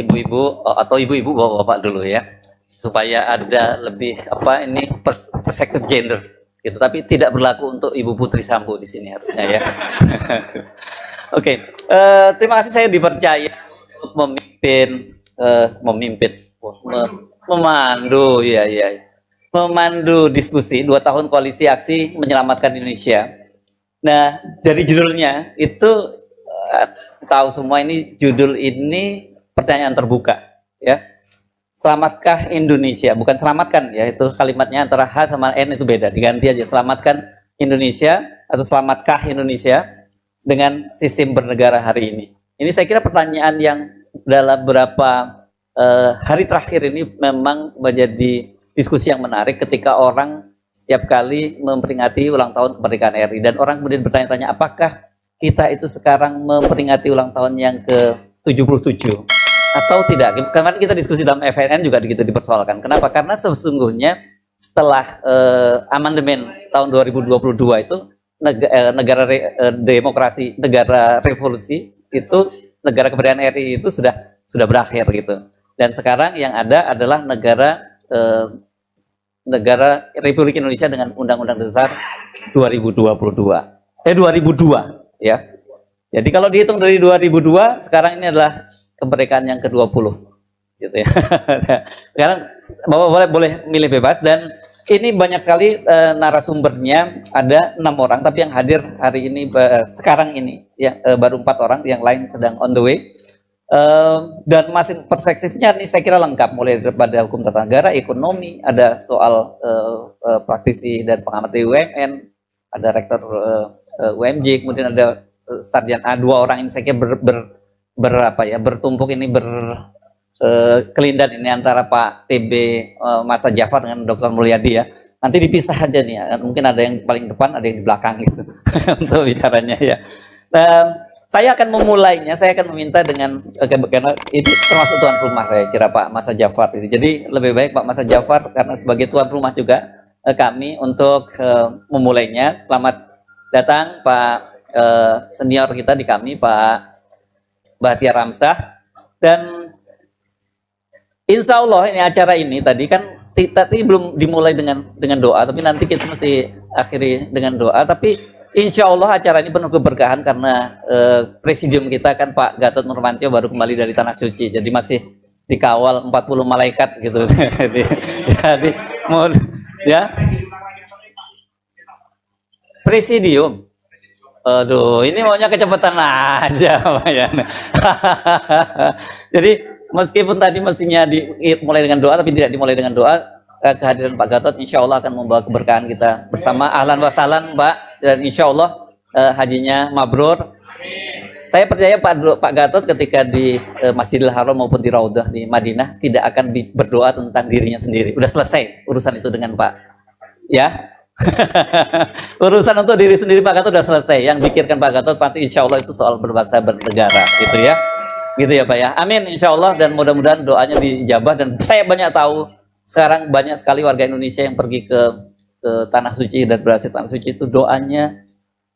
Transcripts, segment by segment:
ibu-ibu atau ibu-ibu bapak-bapak dulu ya, supaya ada lebih ini perspektif gender gitu, tapi tidak berlaku untuk Ibu Putri Sambo di sini harusnya ya. Oke, terima kasih saya dipercaya untuk memandu memandu diskusi 2 tahun koalisi aksi menyelamatkan Indonesia. Nah, dari judulnya itu tahu semua ini judul ini pertanyaan terbuka ya. Selamatkah Indonesia? Bukan selamatkan ya, itu kalimatnya antara H sama N itu beda, diganti aja selamatkan Indonesia atau selamatkah Indonesia dengan sistem bernegara hari ini. Ini saya kira pertanyaan yang dalam beberapa hari terakhir ini memang menjadi diskusi yang menarik ketika orang setiap kali memperingati ulang tahun kemerdekaan RI dan orang kemudian bertanya-tanya apakah kita itu sekarang memperingati ulang tahun yang ke-77 atau tidak. Kemarin kita diskusi dalam FNN juga begitu dipersoalkan. Kenapa? Karena sesungguhnya setelah amandemen tahun 2022 itu negara demokrasi, negara revolusi itu, negara kemerdekaan RI itu sudah berakhir gitu. Dan sekarang yang ada adalah negara Republik Indonesia dengan Undang-Undang Dasar 2002 ya. Jadi kalau dihitung dari 2002 sekarang ini adalah kemerdekaan yang ke-20 gitu ya. Sekarang Bapak boleh milih bebas dan ini banyak sekali narasumbernya, ada 6 orang tapi yang hadir hari ini sekarang ini ya baru 4 orang, yang lain sedang on the way. Dan masing perspektifnya ini saya kira lengkap, mulai daripada hukum tata negara, ekonomi, ada soal praktisi dan pengamat BUMN, ada rektor UMJ, kemudian ada sarjana, 2 orang ini saya kira bertumpuk ini kelindan ini antara Pak TB Masa Jafar dengan Dr. Mulyadi ya. Nanti dipisah aja nih ya, mungkin ada yang paling depan, ada yang di belakang gitu untuk bicaranya ya. Saya akan memulainya, saya akan meminta dengan, karena ini termasuk tuan rumah saya kira Pak Masa Jafar. Jadi lebih baik Pak Masa Jafar karena sebagai tuan rumah juga kami untuk memulainya. Selamat datang Pak senior kita di kami, Pak Bahtiar Ramsah. Dan insya Allah ini acara ini tadi kan tadi belum dimulai dengan doa, tapi nanti kita mesti akhiri dengan doa. Tapi insya Allah acara ini penuh keberkahan karena presidium kita kan Pak Gatot Nurmantio baru kembali dari Tanah Suci, jadi masih dikawal 40 malaikat gitu. Jadi ya presidium. Aduh, ini maunya kecepatan aja Pak ya. Jadi meskipun tadi mestinya dimulai dengan doa tapi tidak dimulai dengan doa, kehadiran Pak Gatot insya Allah akan membawa keberkahan kita bersama. Ahlan wa sahlan Pak, dan insya Allah hajinya mabrur. Saya percaya Pak Gatot ketika di Masjidil Haram maupun di Raudhah di Madinah tidak akan berdoa tentang dirinya sendiri. Udah selesai urusan itu dengan Pak ya. Urusan untuk diri sendiri Pak Gatot udah selesai. Yang pikirkan Pak Gatot pasti insya Allah itu soal berbangsa bernegara gitu ya. Gitu ya Pak ya. Amin insya Allah, dan mudah-mudahan doanya dijabah. Dan saya banyak tahu sekarang banyak sekali warga Indonesia yang pergi ke Tanah Suci dan berhasil Tanah Suci, itu doanya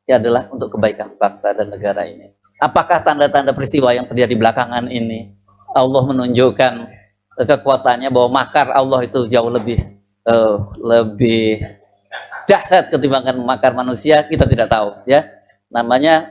ya adalah untuk kebaikan bangsa dan negara ini. Apakah tanda-tanda peristiwa yang terjadi belakangan ini Allah menunjukkan kekuatannya bahwa makar Allah itu jauh lebih dahsyat ketimbang makar manusia? Kita tidak tahu ya. Namanya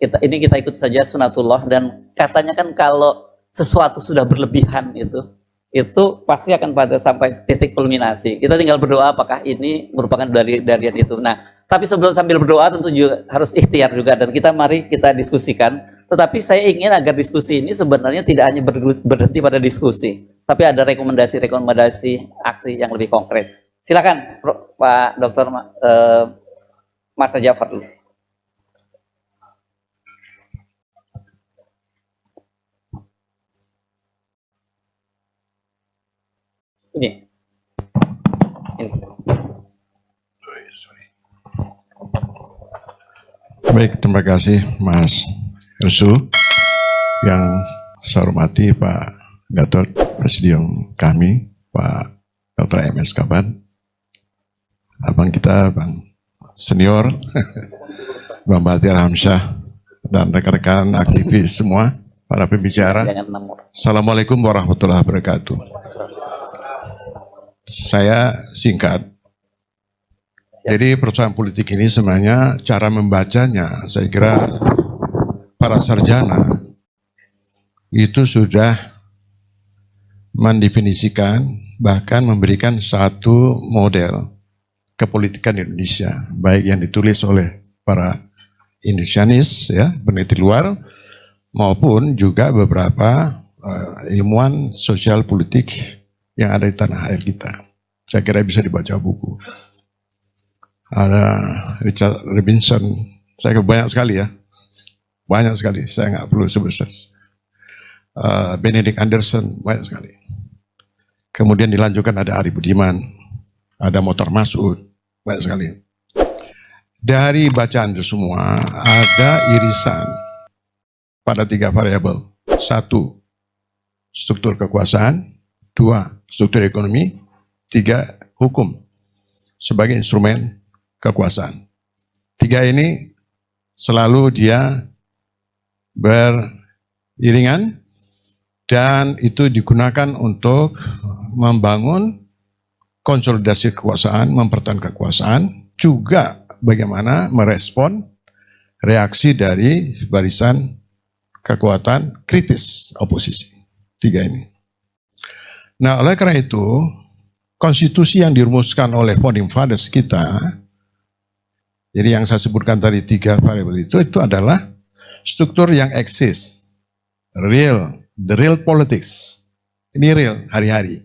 kita ikut saja sunatullah, dan katanya kan kalau sesuatu sudah berlebihan itu pasti akan pada sampai titik kulminasi. Kita tinggal berdoa apakah ini merupakan dari itu. Nah, tapi sambil berdoa tentu juga harus ikhtiar juga, dan mari kita diskusikan. Tetapi saya ingin agar diskusi ini sebenarnya tidak hanya berhenti pada diskusi, tapi ada rekomendasi aksi yang lebih konkret. Silakan Pak Dr. Masa Jafar dulu. Ini. Baik, terima kasih Mas Resu. Yang saya hormati Pak Gatot, Presidium kami, Pak Dr. MS Kaban, abang kita, Bang Senior, Bang Bahtiar Ramsah, dan rekan-rekan aktivis semua. para pembicara. Jangan nomor. Assalamualaikum warahmatullahi wabarakatuh. Saya singkat. Jadi persoalan politik ini sebenarnya cara membacanya, saya kira para sarjana itu sudah mendefinisikan, bahkan memberikan satu model kepolitikan Indonesia, baik yang ditulis oleh para Indonesianis, ya, peneliti luar, maupun juga beberapa ilmuwan sosial politik yang ada di tanah air kita. Saya kira bisa dibaca buku. Ada Richard Robinson, saya kira banyak sekali ya, banyak sekali. Saya nggak perlu sebut. Benedict Anderson, banyak sekali. Kemudian dilanjutkan ada Ari Budiman, ada Motor Masud, banyak sekali. Dari bacaan itu semua ada irisan pada 3 variabel. 1, struktur kekuasaan. 2, struktur ekonomi. 3, hukum sebagai instrumen kekuasaan. 3 ini selalu dia beriringan dan itu digunakan untuk membangun konsolidasi kekuasaan, mempertahankan kekuasaan, juga bagaimana merespon reaksi dari barisan kekuatan kritis oposisi. 3 ini. Nah, oleh karena itu, konstitusi yang dirumuskan oleh founding fathers kita, jadi yang saya sebutkan tadi 3 variabel itu adalah struktur yang eksis, real, the real politics. Ini real, hari-hari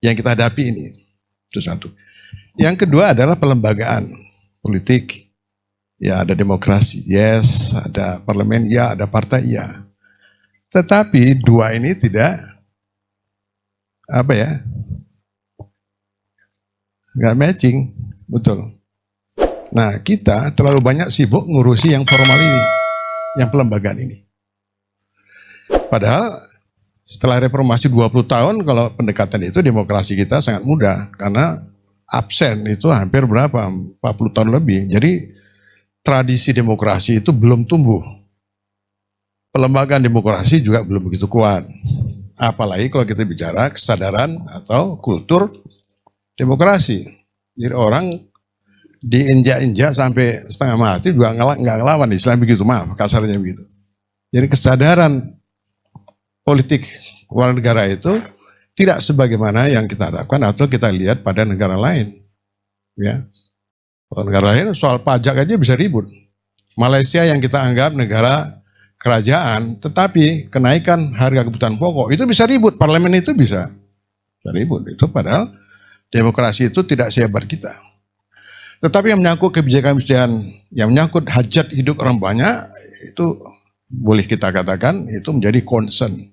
yang kita hadapi ini. Itu satu. Yang kedua adalah pelembagaan politik. Ya, ada demokrasi, yes, ada parlemen, ya, ada partai, ya. Tetapi 2 ini tidak, nggak matching, betul. Nah, kita terlalu banyak sibuk ngurusi yang formal ini, yang pelembagaan ini. Padahal setelah reformasi 20 tahun, kalau pendekatan itu demokrasi kita sangat mudah, karena absen itu hampir berapa? 40 tahun lebih. Jadi tradisi demokrasi itu belum tumbuh. Pelembagaan demokrasi juga belum begitu kuat. Apalagi kalau kita bicara kesadaran atau kultur demokrasi. Jadi orang diinjak-injak sampai setengah mati juga nggak ngelawan, istilahnya begitu, maaf kasarnya begitu. Jadi kesadaran politik warga negara itu tidak sebagaimana yang kita harapkan atau kita lihat pada negara lain. Ya. Kalau negara lain soal pajak aja bisa ribut. Malaysia yang kita anggap negara kerajaan, tetapi kenaikan harga kebutuhan pokok itu bisa ribut, parlemen itu bisa ribut. Itu padahal demokrasi itu tidak sehebat kita. Tetapi yang menyangkut kebijakan-kebijakan, yang menyangkut hajat hidup orang banyak, itu boleh kita katakan itu menjadi concern.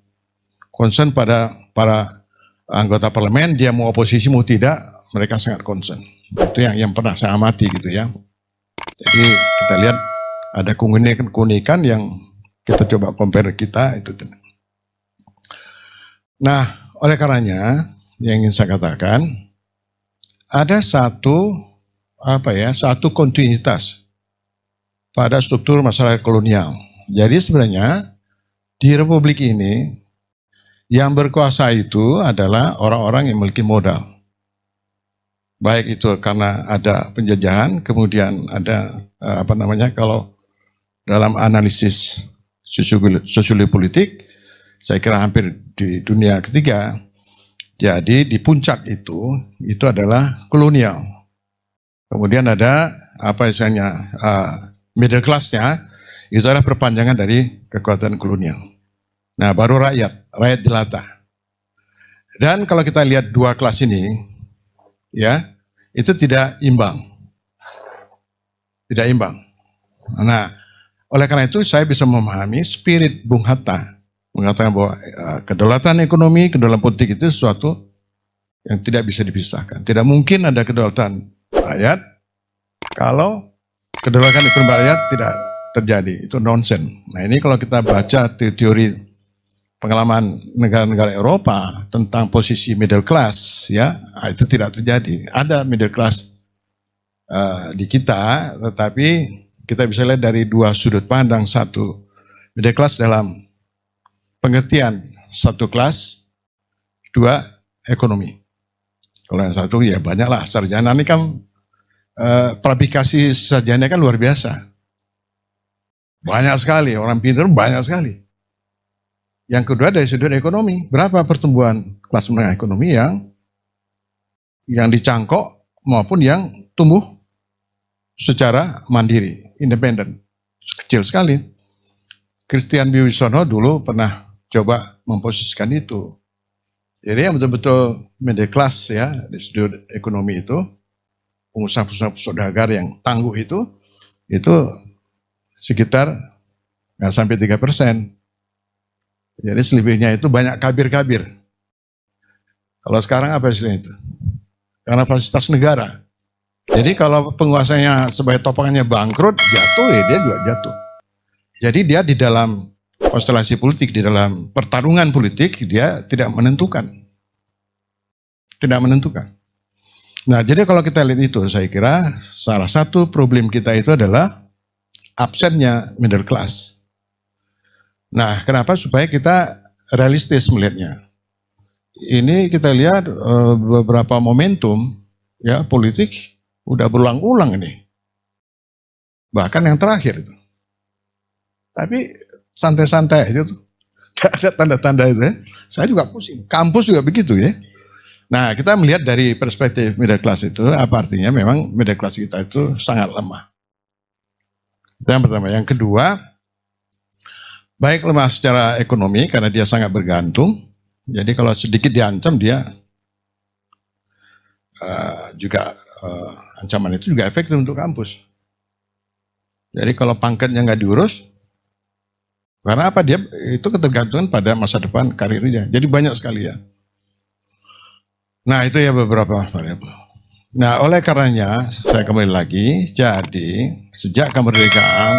Concern pada para anggota parlemen, dia mau oposisi mau tidak, mereka sangat concern. Itu yang pernah saya amati gitu ya. Jadi kita lihat ada keunikan yang kita coba compare kita itu. Nah, oleh karenanya yang ingin saya katakan ada satu kontinuitas pada struktur masyarakat kolonial. Jadi sebenarnya di Republik ini yang berkuasa itu adalah orang-orang yang memiliki modal. Baik itu karena ada penjajahan, kemudian ada kalau dalam analisis sosiologi politik, saya kira hampir di dunia ketiga. Jadi di puncak itu adalah kolonial. Kemudian ada middle class-nya, itu adalah perpanjangan dari kekuatan kolonial. Nah, baru rakyat jelata. Dan kalau kita lihat 2 kelas ini, ya, itu tidak imbang. Tidak imbang. Nah, oleh karena itu saya bisa memahami spirit Bung Hatta mengatakan bahwa kedaulatan ekonomi, kedaulatan politik itu sesuatu yang tidak bisa dipisahkan. Tidak mungkin ada kedaulatan rakyat kalau kedaulatan ekonomi rakyat tidak terjadi. Itu nonsense. Nah, ini kalau kita baca teori pengalaman negara-negara Eropa tentang posisi middle class, ya, itu tidak terjadi. Ada middle class di kita, tetapi kita bisa lihat dari 2 sudut pandang. Satu, middle class dalam pengertian satu kelas, dua ekonomi. Kalau yang satu ya banyaklah sarjana ini kan kualifikasi sarjana kan luar biasa. Banyak sekali, orang pintar banyak sekali. Yang kedua dari sudut ekonomi, berapa pertumbuhan kelas menengah ekonomi yang dicangkok maupun yang tumbuh secara mandiri, independen. Kecil sekali. Christian Wibisono dulu pernah coba memposisikan itu. Jadi yang betul-betul middle class ya, di sudut ekonomi itu, pengusaha-pengusaha saudagar yang tangguh itu sekitar nggak sampai 3%. Jadi selebihnya itu banyak kabir-kabir. Kalau sekarang apa istilahnya itu? Karena fasilitas negara. Jadi kalau penguasanya sebagai topangannya bangkrut, jatuh ya dia juga jatuh. Jadi dia di dalam konstelasi politik, di dalam pertarungan politik, dia tidak menentukan. Tidak menentukan. Nah, jadi kalau kita lihat itu, saya kira salah satu problem kita itu adalah absennya middle class. Nah, kenapa? Supaya kita realistis melihatnya. Ini kita lihat beberapa momentum ya politik udah berulang-ulang ini. Bahkan yang terakhir itu. Tapi santai-santai aja tuh. Gak ada tanda-tanda itu ya. Saya juga pusing. Kampus juga begitu ya. Nah, kita melihat dari perspektif middle class itu, apa artinya memang middle class kita itu sangat lemah. Itu yang pertama. Yang kedua, baik lemah secara ekonomi karena dia sangat bergantung. Jadi kalau sedikit diancam dia ancaman itu juga efektif untuk kampus. Jadi kalau pangkatnya nggak diurus, karena apa dia itu ketergantungan pada masa depan karirnya. Jadi banyak sekali ya. Nah itu ya beberapa variabel. Nah oleh karenanya saya kembali lagi. Jadi sejak kemerdekaan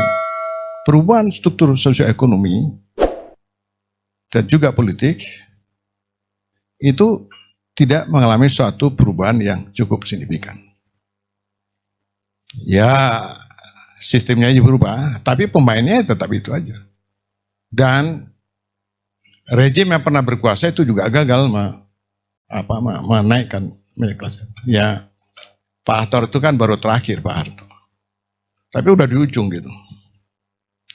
perubahan struktur sosioekonomi dan juga politik itu tidak mengalami suatu perubahan yang cukup signifikan. Ya sistemnya berubah, tapi pemainnya tetap itu aja. Dan rejim yang pernah berkuasa itu juga gagal menaikkan middle class. Ya, Pak Harto itu kan baru terakhir Pak Harto. Tapi udah di ujung gitu.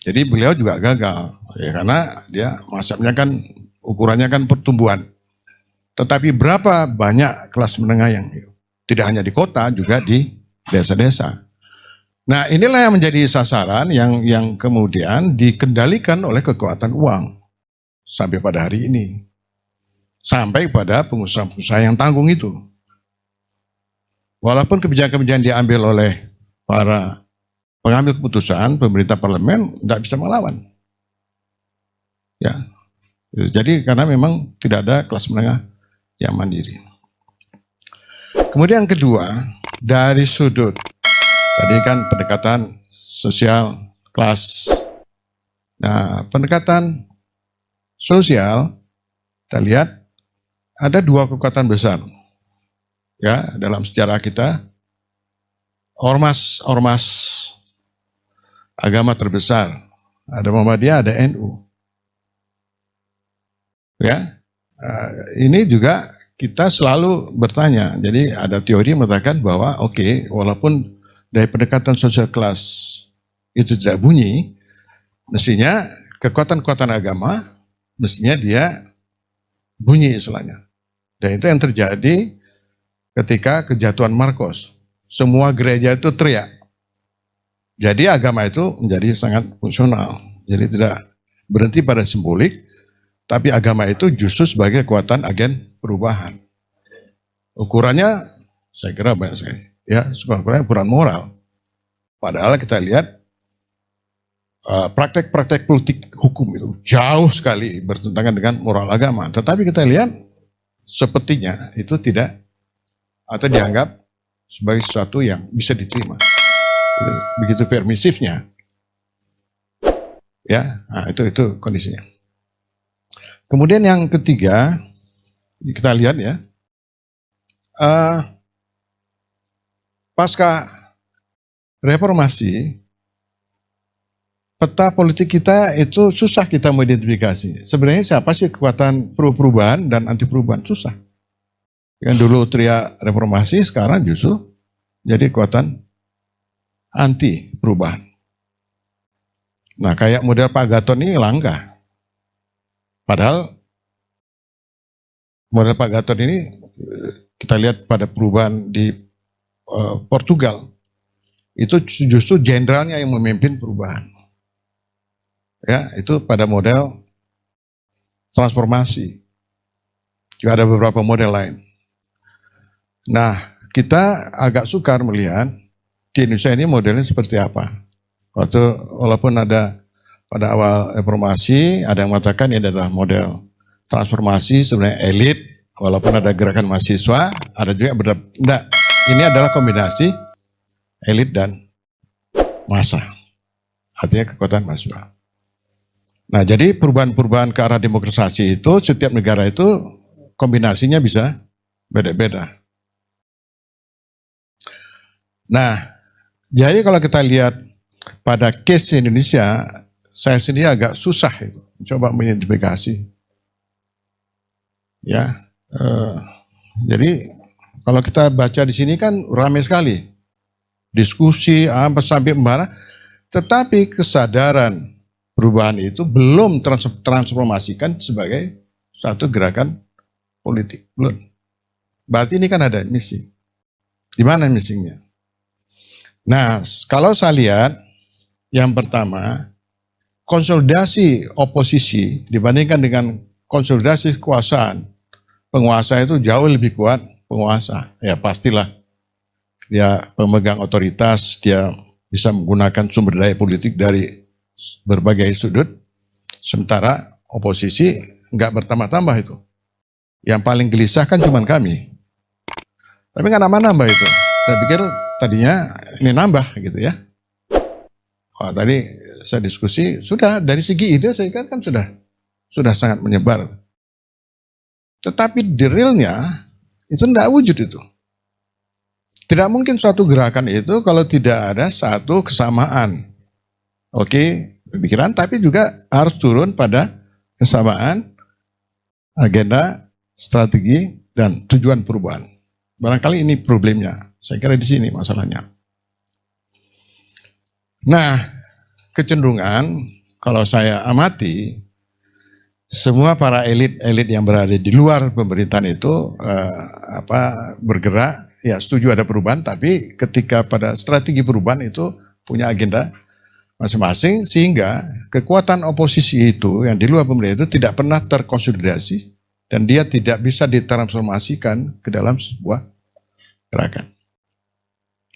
Jadi beliau juga gagal. Ya karena dia masuknya kan ukurannya kan pertumbuhan. Tetapi berapa banyak kelas menengah yang tidak hanya di kota juga di desa-desa. Nah inilah yang menjadi sasaran yang kemudian dikendalikan oleh kekuatan uang sampai pada hari ini. Sampai pada pengusaha-pengusaha yang tanggung itu. Walaupun kebijakan-kebijakan diambil oleh para pengambil keputusan, pemerintah parlemen tidak bisa melawan. Ya, jadi karena memang tidak ada kelas menengah yang mandiri. Kemudian yang kedua, dari sudut tadi kan pendekatan sosial kelas. Nah, pendekatan sosial kita lihat ada dua kekuatan besar ya dalam sejarah kita. Ormas agama terbesar, ada Muhammadiyah, ada NU. Ya, ini juga kita selalu bertanya. Jadi ada teori mengatakan bahwa oke, walaupun dari pendekatan sosial kelas itu tidak bunyi, mestinya kekuatan-kekuatan agama mestinya dia bunyi istilahnya. Dan itu yang terjadi ketika kejatuhan Markos. Semua gereja itu teriak. Jadi agama itu menjadi sangat fungsional. Jadi tidak berhenti pada simbolik, tapi agama itu justru sebagai kekuatan agen perubahan. Ukurannya saya kira banyak sekali. Ya, ukuran moral. Padahal kita lihat praktek-praktek politik hukum itu jauh sekali bertentangan dengan moral agama. Tetapi kita lihat sepertinya itu tidak atau dianggap sebagai sesuatu yang bisa diterima. Begitu permisifnya. Ya, nah itu kondisinya. Kemudian yang ketiga, kita lihat ya, pasca reformasi, peta politik kita itu susah kita mengidentifikasi. Sebenarnya siapa sih kekuatan pro-perubahan dan anti perubahan? Susah. Yang dulu teriak reformasi, sekarang justru jadi kekuatan anti perubahan. Nah, kayak model Pak Gatot ini langka. Padahal model Pak Gatot ini kita lihat pada perubahan di Portugal, itu justru jenderalnya yang memimpin perubahan. Ya, itu pada model transformasi. Juga ada beberapa model lain. Nah, kita agak sukar melihat di Indonesia ini modelnya seperti apa. Walaupun ada pada awal reformasi, ada yang mengatakan ini adalah model transformasi sebenarnya elit, walaupun ada gerakan mahasiswa, ada juga yang enggak. Ini adalah kombinasi elit dan massa. Artinya kekuatan mahasiswa. Nah, jadi perubahan-perubahan ke arah demokratisasi itu setiap negara itu kombinasinya bisa beda-beda. Nah, jadi kalau kita lihat pada case Indonesia, saya sendiri agak susah itu, coba mengidentifikasi. Ya, jadi kalau kita baca di sini kan ramai sekali diskusi sampai mana, tetapi kesadaran perubahan itu belum transformasikan sebagai satu gerakan politik, belum. Berarti ini kan ada missing. Di mana missingnya? Nah, kalau saya lihat, yang pertama, konsolidasi oposisi dibandingkan dengan konsolidasi kekuasaan, penguasa itu jauh lebih kuat penguasa. Ya pastilah, dia pemegang otoritas, dia bisa menggunakan sumber daya politik dari berbagai sudut, sementara oposisi nggak bertambah-tambah itu. Yang paling gelisah kan cuma kami. Tapi nggak nambah-nambah itu. Saya pikir tadinya ini nambah gitu ya. Oh, tadi saya diskusi, sudah dari segi ide saya kira kan sudah sangat menyebar. Tetapi di realnya itu tidak wujud itu. Tidak mungkin suatu gerakan itu kalau tidak ada satu kesamaan. Oke, pemikiran, tapi juga harus turun pada kesamaan agenda, strategi, dan tujuan perubahan. Barangkali ini problemnya. Saya kira di sini masalahnya. Nah, kecenderungan kalau saya amati, semua para elit-elit yang berada di luar pemerintahan itu bergerak, ya setuju ada perubahan, tapi ketika pada strategi perubahan itu punya agenda masing-masing, sehingga kekuatan oposisi itu yang di luar pemerintahan itu tidak pernah terkonsolidasi dan dia tidak bisa ditransformasikan ke dalam sebuah gerakan.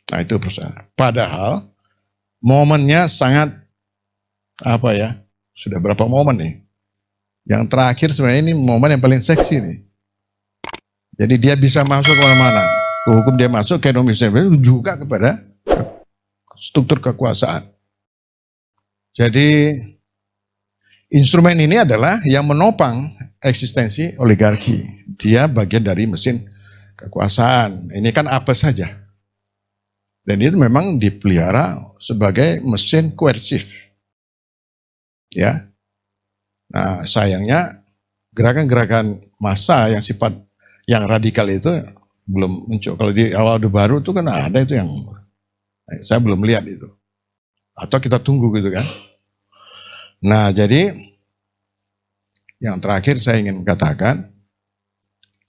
Nah, itu persoalan. Padahal momennya sangat sudah berapa momen nih? Yang terakhir sebenarnya ini momen yang paling seksi nih. Jadi dia bisa masuk kemana-mana. Ke hukum dia masuk, ke Indonesia juga kepada struktur kekuasaan. Jadi instrumen ini adalah yang menopang eksistensi oligarki. Dia bagian dari mesin kekuasaan. Ini kan apa saja. Dan itu memang dipelihara sebagai mesin koersif. Ya. Nah, sayangnya gerakan-gerakan massa yang sifat yang radikal itu belum muncul. Kalau di awal Orde Baru itu kan ada itu yang saya belum lihat itu. Atau kita tunggu gitu kan. Nah, jadi yang terakhir saya ingin katakan,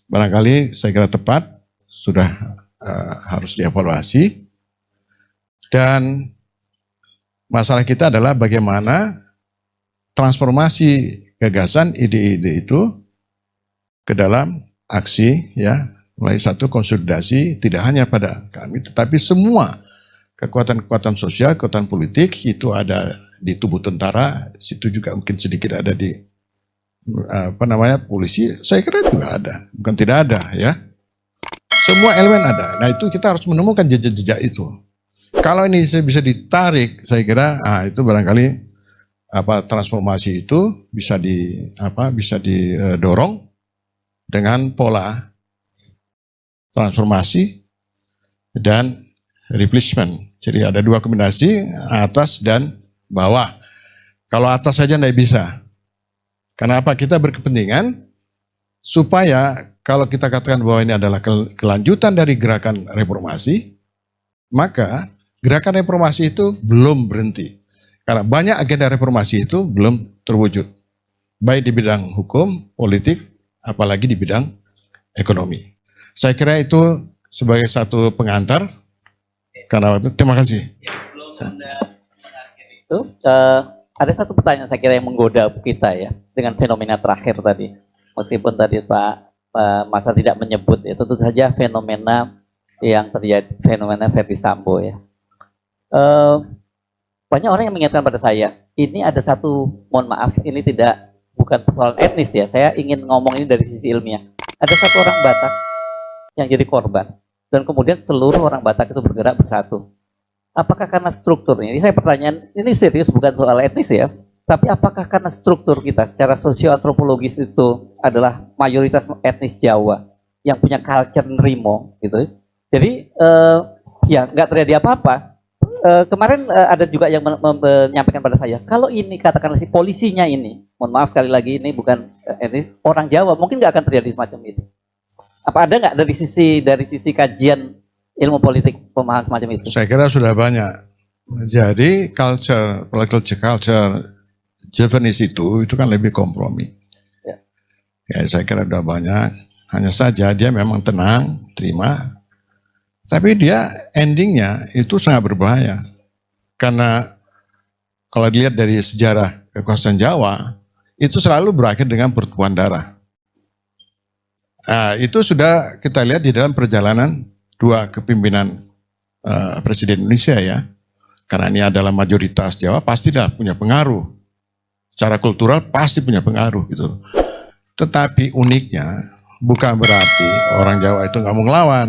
barangkali saya kira tepat, sudah harus dievaluasi. Dan masalah kita adalah bagaimana transformasi gagasan ide-ide itu ke dalam aksi, ya, melalui satu konsolidasi tidak hanya pada kami, tetapi semua kekuatan-kekuatan sosial, kekuatan politik itu ada di tubuh tentara, situ juga mungkin sedikit ada di polisi. Saya kira juga ada, bukan tidak ada, ya. Semua elemen ada. Nah, itu kita harus menemukan jejak-jejak itu. Kalau ini bisa ditarik, saya kira itu barangkali transformasi itu bisa didorong dengan pola transformasi dan replacement. Jadi ada dua kombinasi, atas dan bawah. Kalau atas saja tidak bisa. Kenapa? Kita berkepentingan supaya kalau kita katakan bahwa ini adalah kelanjutan dari gerakan reformasi, maka gerakan reformasi itu belum berhenti. Karena banyak agenda reformasi itu belum terwujud. Baik di bidang hukum, politik, apalagi di bidang ekonomi. Saya kira itu sebagai satu pengantar. Karena waktu, terima kasih. Sebelum Anda mengakhiri itu, ada satu pertanyaan saya kira yang menggoda kita ya, dengan fenomena terakhir tadi. Meskipun tadi Pak Masa tidak menyebut, ya tentu saja fenomena yang terjadi, fenomena Verdi Sambo ya. Banyak orang yang mengingatkan pada saya, ini ada satu, mohon maaf, ini bukan persoalan etnis ya, saya ingin ngomong ini dari sisi ilmiah. Ada satu orang Batak yang jadi korban, dan kemudian seluruh orang Batak itu bergerak bersatu. Apakah karena strukturnya? Ini saya pertanyaan, ini serius bukan soal etnis ya, tapi apakah karena struktur kita secara sosioantropologis itu adalah mayoritas etnis Jawa yang punya culture nerimo gitu. Jadi ya nggak terjadi apa-apa. Kemarin ada juga yang menyampaikan pada saya, kalau ini katakanlah si polisinya ini, mohon maaf sekali lagi ini bukan ini orang Jawa, mungkin nggak akan terjadi semacam itu. Apa ada nggak dari sisi kajian ilmu politik pemahaman semacam itu? Saya kira sudah banyak. Jadi political culture Japanese itu kan lebih kompromi. Ya, saya kira sudah banyak. Hanya saja dia memang tenang, terima. Tapi dia endingnya itu sangat berbahaya. Karena kalau dilihat dari sejarah kekuasaan Jawa, itu selalu berakhir dengan pertumpahan darah. Nah, itu sudah kita lihat di dalam perjalanan dua kepimpinan Presiden Indonesia ya. Karena ini adalah mayoritas Jawa, pasti dah punya pengaruh. Secara kultural pasti punya pengaruh gitu. Tetapi uniknya bukan berarti orang Jawa itu nggak mau ngelawan.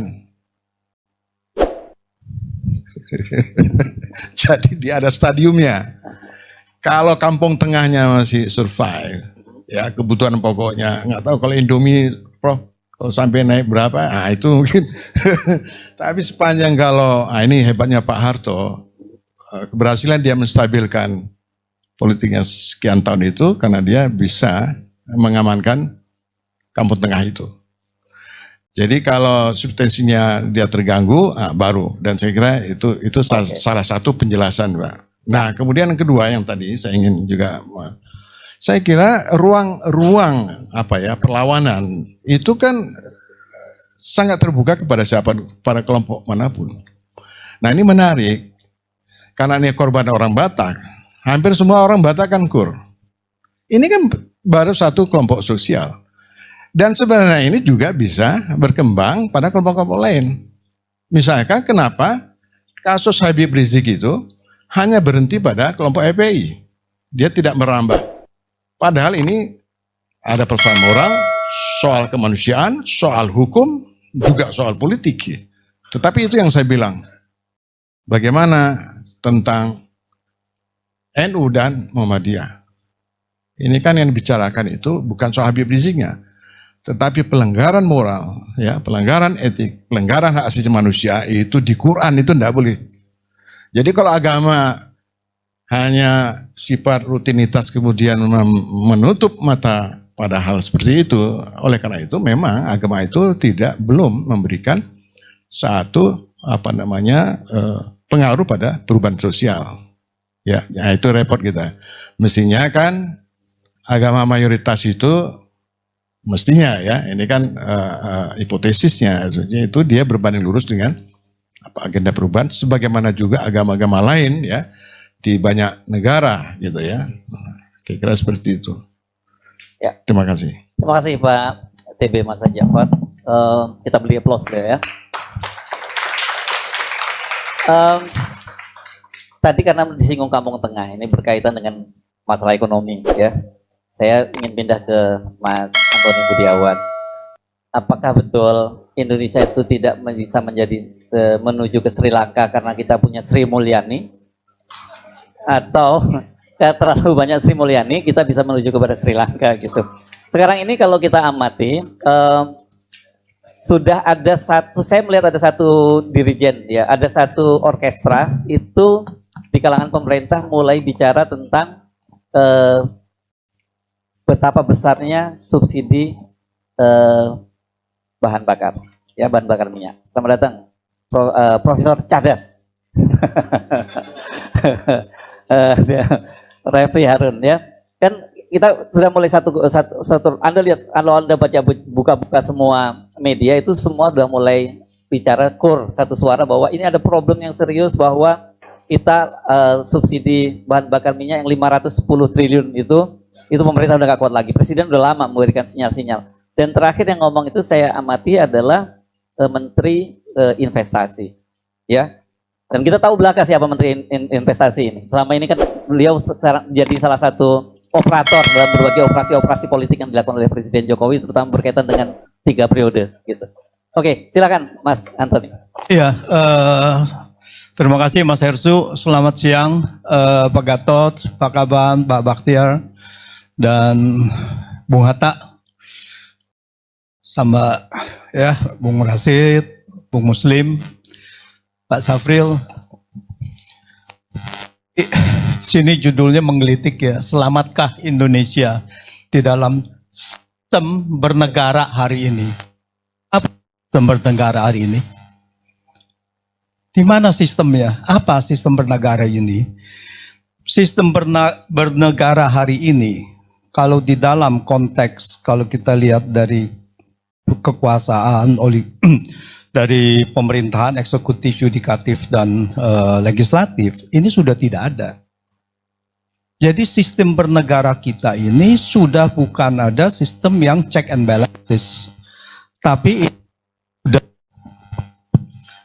Jadi dia ada stadiumnya. Kalau kampung tengahnya masih survive, ya kebutuhan pokoknya, nggak tahu kalau Indomie, Prof, kalau sampai naik berapa, itu mungkin. Tapi sepanjang kalau, ini hebatnya Pak Harto, keberhasilan dia menstabilkan politiknya sekian tahun itu karena dia bisa mengamankan kampung tengah itu. Jadi kalau substansinya dia terganggu, baru. Dan saya kira itu salah satu penjelasan, Pak. Nah, kemudian yang kedua yang tadi saya ingin juga, saya kira ruang perlawanan itu kan sangat terbuka kepada siapa, pada kelompok manapun. Nah, ini menarik karena ini korban orang Batak. Hampir semua orang Batak kan kur. Ini kan baru satu kelompok sosial. Dan sebenarnya ini juga bisa berkembang pada kelompok-kelompok lain. Misalkan kenapa kasus Habib Rizik itu hanya berhenti pada kelompok FPI. Dia tidak merambah. Padahal ini ada persoalan moral, soal kemanusiaan, soal hukum, juga soal politik. Tetapi itu yang saya bilang. Bagaimana tentang NU dan Muhammadiyah. Ini kan yang dibicarakan itu bukan soal Habib Riziknya. Tetapi pelanggaran moral, ya, pelanggaran etik, pelanggaran hak asasi manusia itu di Quran itu tidak boleh. Jadi kalau agama hanya sifat rutinitas kemudian menutup mata pada hal seperti itu, oleh karena itu memang agama itu belum memberikan satu pengaruh pada perubahan sosial. Ya, itu repot kita. Mestinya kan agama mayoritas itu mestinya ya, ini kan hipotesisnya, itu dia berbanding lurus dengan agenda perubahan, sebagaimana juga agama-agama lain ya di banyak negara gitu ya. Kira-kira seperti itu. Ya. Terima kasih. Terima kasih Pak TB Masa Jafar. Kita beri aplaus ya. Tadi karena disinggung kampung tengah, ini berkaitan dengan masalah ekonomi ya. Saya ingin pindah ke Mas Antoni Budiawan. Apakah betul Indonesia itu tidak bisa menuju ke Sri Lanka karena kita punya Sri Mulyani? Atau terlalu banyak Sri Mulyani kita bisa menuju kepada Sri Lanka gitu. Sekarang ini kalau kita amati, sudah ada saya melihat ada satu dirijen ya, ada satu orkestra itu di kalangan pemerintah mulai bicara tentang eh, betapa besarnya subsidi bahan bakar, ya bahan bakar minyak. Selamat datang, Profesor Cadas, Refli Harun ya. Kan kita sudah mulai satu. Anda lihat, kalau Anda buka semua media itu semua sudah mulai bicara satu suara bahwa ini ada problem yang serius, bahwa kita subsidi bahan bakar minyak yang 510 triliun itu pemerintah udah gak kuat lagi. Presiden udah lama memberikan sinyal-sinyal. Dan terakhir yang ngomong itu saya amati adalah Menteri Investasi, ya. Dan kita tahu belaka siapa Menteri Investasi ini. Selama ini kan beliau jadi salah satu operator dalam berbagai operasi-operasi politik yang dilakukan oleh Presiden Jokowi, terutama berkaitan dengan 3 periode, gitu. Oke, silakan Mas Antoni. Iya, terima kasih Mas Hersu. Selamat siang Pak Gatot, Pak Kaban, Pak Bakhtiar, dan Bung Hatta, sama ya Bung Rasid, Bung Muslim, Pak Safril. Sini judulnya menggelitik ya, selamatkah Indonesia di dalam sistem bernegara hari ini? Apa sistem bernegara hari ini? Di mana sistemnya? Apa sistem bernegara ini? Sistem bernegara hari ini, kalau di dalam konteks, kalau kita lihat dari kekuasaan dari pemerintahan, eksekutif, yudikatif, dan legislatif, ini sudah tidak ada. Jadi sistem bernegara kita ini sudah bukan ada sistem yang check and balances. Tapi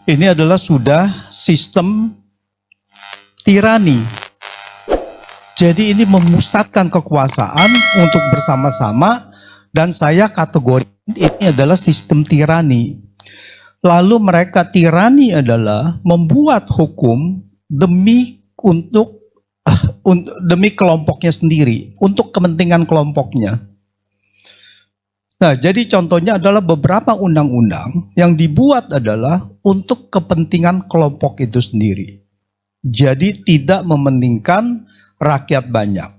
ini adalah sudah sistem tirani. Jadi ini memusatkan kekuasaan untuk bersama-sama, dan saya kategori ini adalah sistem tirani. Lalu mereka tirani adalah membuat hukum demi kelompoknya sendiri, untuk kepentingan kelompoknya. Nah, jadi contohnya adalah beberapa undang-undang yang dibuat adalah untuk kepentingan kelompok itu sendiri. Jadi tidak mementingkan rakyat banyak.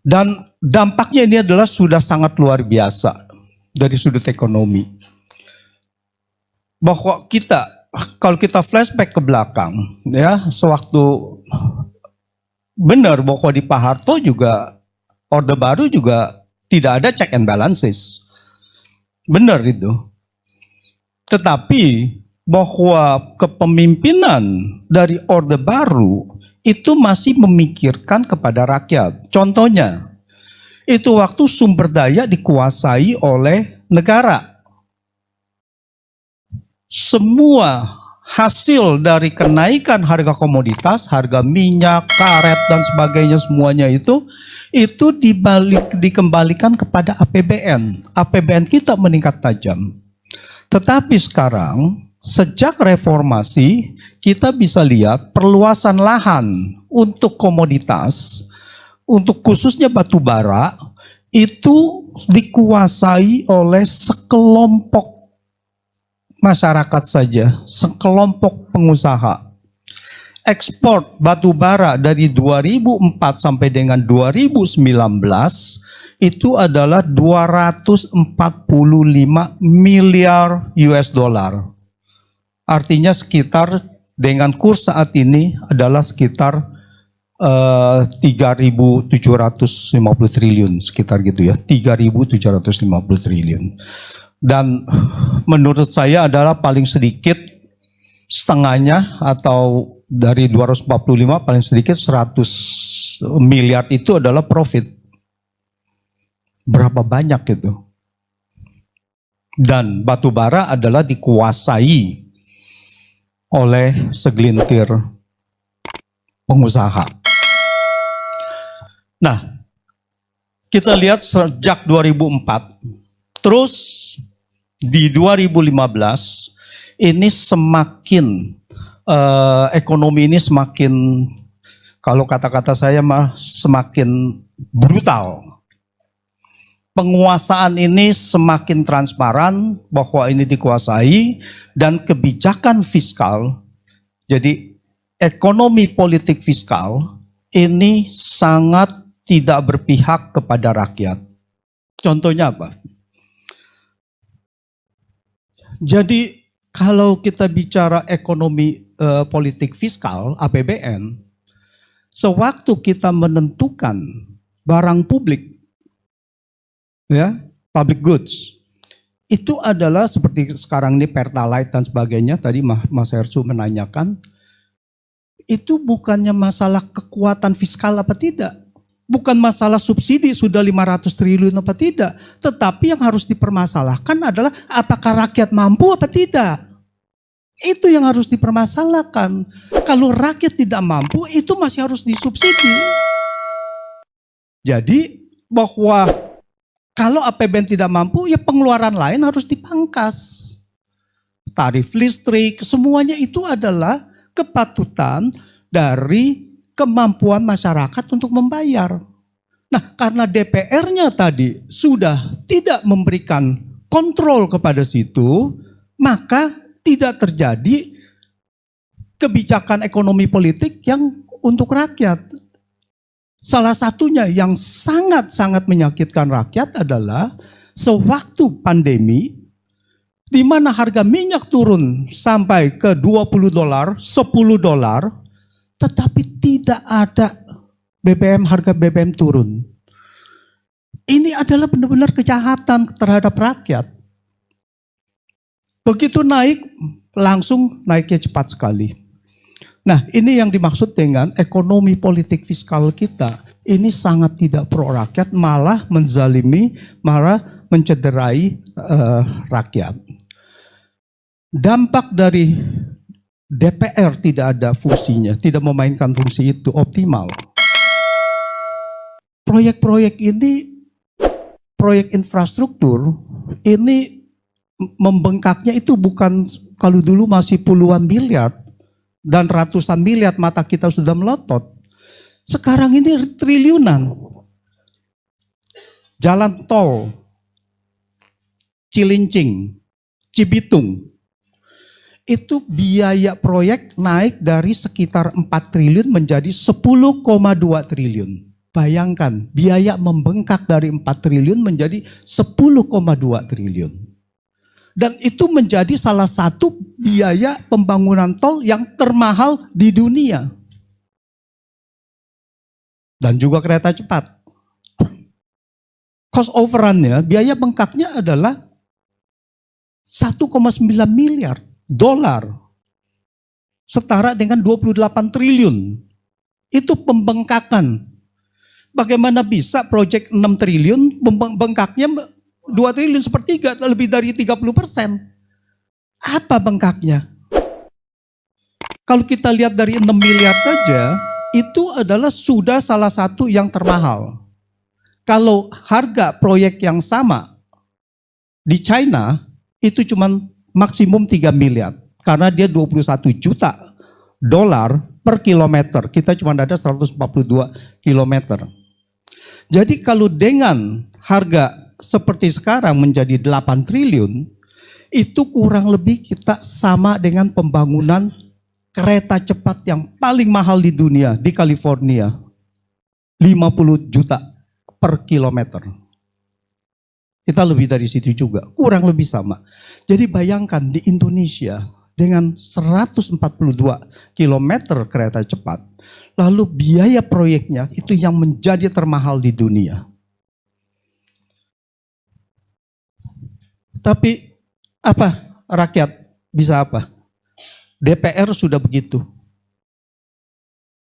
Dan dampaknya ini adalah sudah sangat luar biasa dari sudut ekonomi. Bahwa kalau kita flashback ke belakang, ya, sewaktu benar bahwa di Pak Harto juga, Orde Baru juga tidak ada check and balances. Benar itu. Tetapi bahwa kepemimpinan dari Orde Baru itu masih memikirkan kepada rakyat. Contohnya, itu waktu sumber daya dikuasai oleh negara. Semua hasil dari kenaikan harga komoditas, harga minyak, karet, dan sebagainya semuanya itu dikembalikan kepada APBN. APBN kita meningkat tajam. Tetapi sekarang, sejak reformasi, kita bisa lihat perluasan lahan untuk komoditas, untuk khususnya batu bara, itu dikuasai oleh sekelompok masyarakat saja, sekelompok pengusaha. Ekspor batu bara dari 2004 sampai dengan 2019 itu adalah 245 miliar US dollar. Artinya sekitar dengan kurs saat ini adalah sekitar 3.750 triliun, sekitar gitu ya, 3.750 triliun. Dan menurut saya adalah paling sedikit setengahnya, atau dari 245 paling sedikit 100 miliar itu adalah profit. Berapa banyak itu? Dan batu bara adalah dikuasai oleh segelintir pengusaha. Nah, kita lihat sejak 2004, terus di 2015 ini semakin ekonomi ini semakin, kalau kata-kata saya semakin brutal. Penguasaan ini semakin transparan bahwa ini dikuasai, dan kebijakan fiskal, jadi ekonomi politik fiskal ini sangat tidak berpihak kepada rakyat. Contohnya apa? Jadi kalau kita bicara ekonomi politik fiskal APBN, sewaktu kita menentukan barang publik, ya, public goods, itu adalah seperti sekarang ini Pertalite dan sebagainya, tadi Mas Hersu menanyakan, itu bukannya masalah kekuatan fiskal apa tidak, bukan masalah subsidi sudah 500 triliun apa tidak, tetapi yang harus dipermasalahkan adalah apakah rakyat mampu apa tidak. Itu yang harus dipermasalahkan. Kalau rakyat tidak mampu, itu masih harus disubsidi. Jadi bahwa kalau APBN tidak mampu, ya pengeluaran lain harus dipangkas. Tarif listrik, semuanya itu adalah kepatutan dari kemampuan masyarakat untuk membayar. Nah, karena DPR-nya tadi sudah tidak memberikan kontrol kepada situ, maka tidak terjadi kebijakan ekonomi politik yang untuk rakyat. Salah satunya yang sangat-sangat menyakitkan rakyat adalah sewaktu pandemi, di mana harga minyak turun sampai ke $20, $10, tetapi tidak ada harga BBM turun. Ini adalah benar-benar kejahatan terhadap rakyat. Begitu naik, langsung naiknya cepat sekali. Nah, ini yang dimaksud dengan ekonomi politik fiskal kita. Ini sangat tidak pro rakyat, malah menzalimi, malah mencederai rakyat. Dampak dari DPR tidak ada fungsinya, tidak memainkan fungsi itu optimal. Proyek-proyek ini, proyek infrastruktur, ini membengkaknya itu bukan kalau dulu masih puluhan miliar dan ratusan miliar mata kita sudah melotot. Sekarang ini triliunan. Jalan tol, Cilincing, Cibitung, itu biaya proyek naik dari sekitar 4 triliun menjadi 10,2 triliun. Bayangkan, biaya membengkak dari 4 triliun menjadi 10,2 triliun. Dan itu menjadi salah satu biaya pembangunan tol yang termahal di dunia. Dan juga kereta cepat. Cost overrun-nya, biaya bengkaknya adalah 1,9 miliar dolar. Setara dengan 28 triliun. Itu pembengkakan. Bagaimana bisa proyek 6 triliun bengkaknya 2 triliun sepertiga, lebih dari 30%. Apa bengkaknya? Kalau kita lihat dari 6 miliar saja, itu adalah sudah salah satu yang termahal. Kalau harga proyek yang sama di China, itu cuma maksimum 3 miliar. Karena dia 21 juta dolar per kilometer. Kita cuma ada 142 kilometer. Jadi kalau dengan harga seperti sekarang menjadi 8 triliun, itu kurang lebih kita sama dengan pembangunan kereta cepat yang paling mahal di dunia, di California. 50 juta per kilometer. Kita lebih dari situ juga, kurang lebih sama. Jadi bayangkan di Indonesia dengan 142 kilometer kereta cepat, lalu biaya proyeknya itu yang menjadi termahal di dunia. Tapi apa rakyat bisa apa? DPR sudah begitu.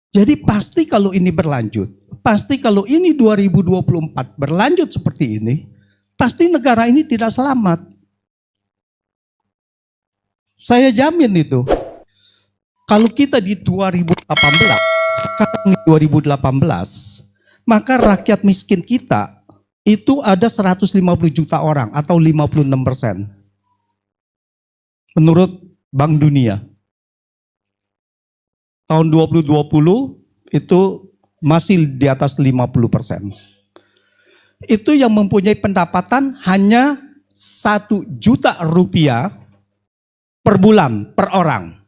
Jadi pasti kalau ini berlanjut, pasti kalau ini 2024 berlanjut seperti ini, pasti negara ini tidak selamat. Saya jamin itu. Kalau kita di 2018, sekarang di 2018, maka rakyat miskin kita itu ada 150 juta orang atau 56%. Menurut Bank Dunia. Tahun 2020 itu masih di atas 50%. Itu yang mempunyai pendapatan hanya 1 juta rupiah per bulan, per orang.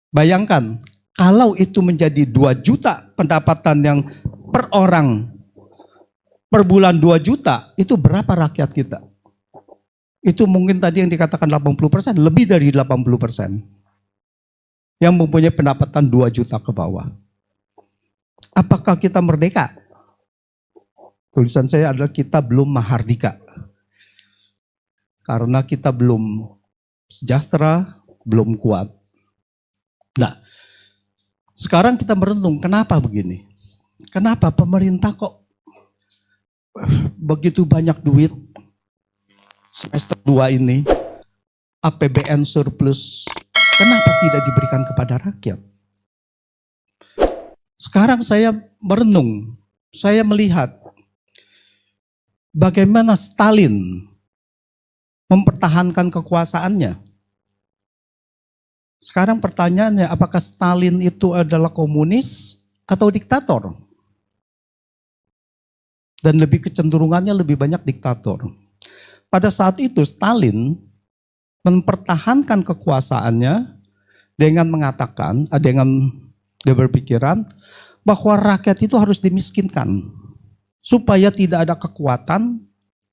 Bayangkan, Kalau itu menjadi 2 juta pendapatan yang per orang per bulan 2 juta, itu berapa rakyat kita? Itu mungkin tadi yang dikatakan 80%, lebih dari 80% yang mempunyai pendapatan 2 juta ke bawah. Apakah kita merdeka? Tulisan saya adalah kita belum mahardika. Karena kita belum sejahtera, belum kuat. Nah, sekarang kita merenung, kenapa begini? Kenapa pemerintah kok begitu banyak duit semester 2 ini, APBN surplus, kenapa tidak diberikan kepada rakyat? Sekarang saya merenung, saya melihat bagaimana Stalin mempertahankan kekuasaannya. Sekarang pertanyaannya, apakah Stalin itu adalah komunis atau diktator? Dan lebih kecenderungannya lebih banyak diktator. Pada saat itu Stalin mempertahankan kekuasaannya dengan mengatakan, dengan dia berpikiran bahwa rakyat itu harus dimiskinkan supaya tidak ada kekuatan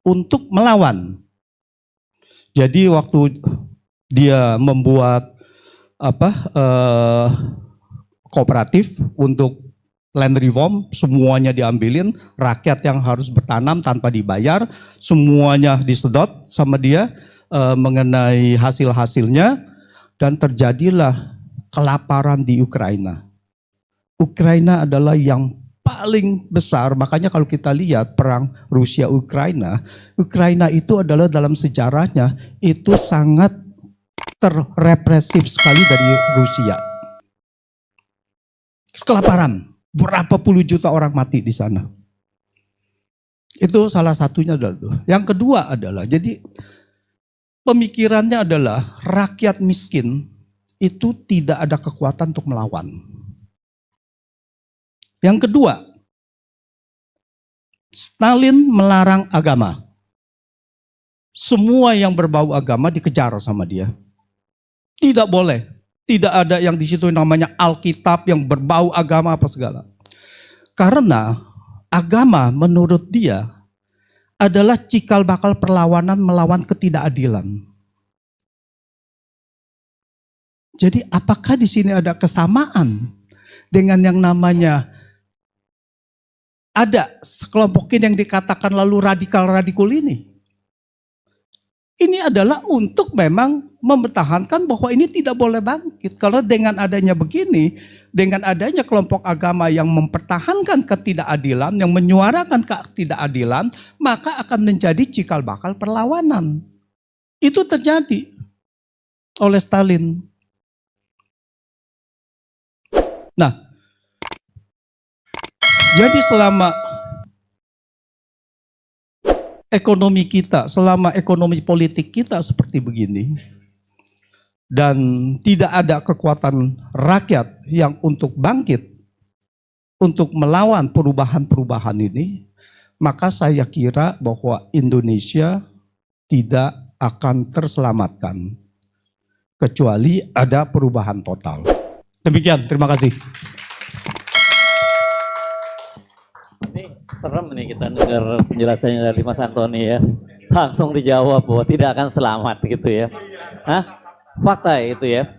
untuk melawan. Jadi waktu dia membuat kooperatif untuk land reform, semuanya diambilin, rakyat yang harus bertanam tanpa dibayar, semuanya disedot sama dia mengenai hasil-hasilnya, dan terjadilah kelaparan di Ukraina. Ukraina adalah yang paling besar, makanya kalau kita lihat perang Rusia-Ukraina, Ukraina itu adalah dalam sejarahnya itu sangat terrepresif sekali dari Rusia. Kelaparan. Berapa puluh juta orang mati di sana. Itu salah satunya adalah itu. Yang kedua adalah, jadi pemikirannya adalah rakyat miskin itu tidak ada kekuatan untuk melawan. Yang kedua, Stalin melarang agama. Semua yang berbau agama dikejar sama dia. Tidak boleh. Tidak ada yang di situ namanya Alkitab yang berbau agama apa segala. Karena agama menurut dia adalah cikal bakal perlawanan melawan ketidakadilan. Jadi apakah di sini ada kesamaan dengan yang namanya ada sekelompokin yang dikatakan lalu radikal-radikal ini? Ini adalah untuk memang mempertahankan bahwa ini tidak boleh bangkit. Kalau dengan adanya begini, dengan adanya kelompok agama yang mempertahankan ketidakadilan, yang menyuarakan ketidakadilan, maka akan menjadi cikal bakal perlawanan. Itu terjadi oleh Stalin. Nah, jadi selama ekonomi kita, selama ekonomi politik kita seperti begini, dan tidak ada kekuatan rakyat yang untuk bangkit, untuk melawan perubahan-perubahan ini, maka saya kira bahwa Indonesia tidak akan terselamatkan, kecuali ada perubahan total. Demikian, terima kasih. Serem nih kita dengar penjelasannya dari Mas Antoni ya. Langsung dijawab bahwa tidak akan selamat gitu ya. Hah? Fakta itu ya.